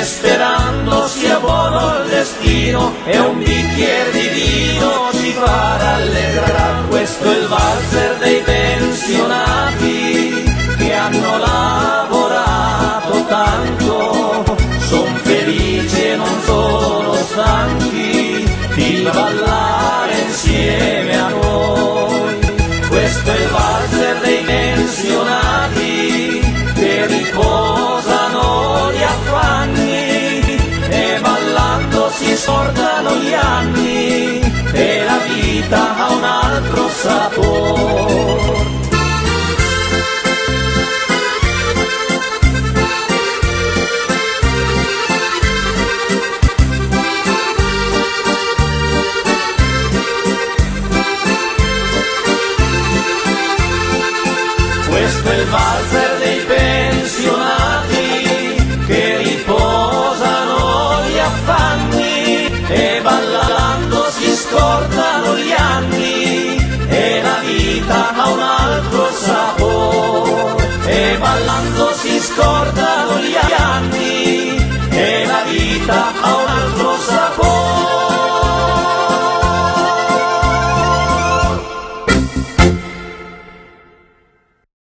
Sperando sia buono il destino e un bicchiere di vino ci farà rallegrare. Questo è il valzer dei pensionati che hanno lavorato tanto, son felici e non sono stanchi di ballare insieme a noi. Questo è il valzer dei pensionati che riposano gli affanni e ballando si scordano gli anni e la vita ha un altro sapore. Questo è il valzer dei pensionati che riposano gli affanni e ballando si scordano gli anni e la vita ha un altro sapore. E ballando si scordano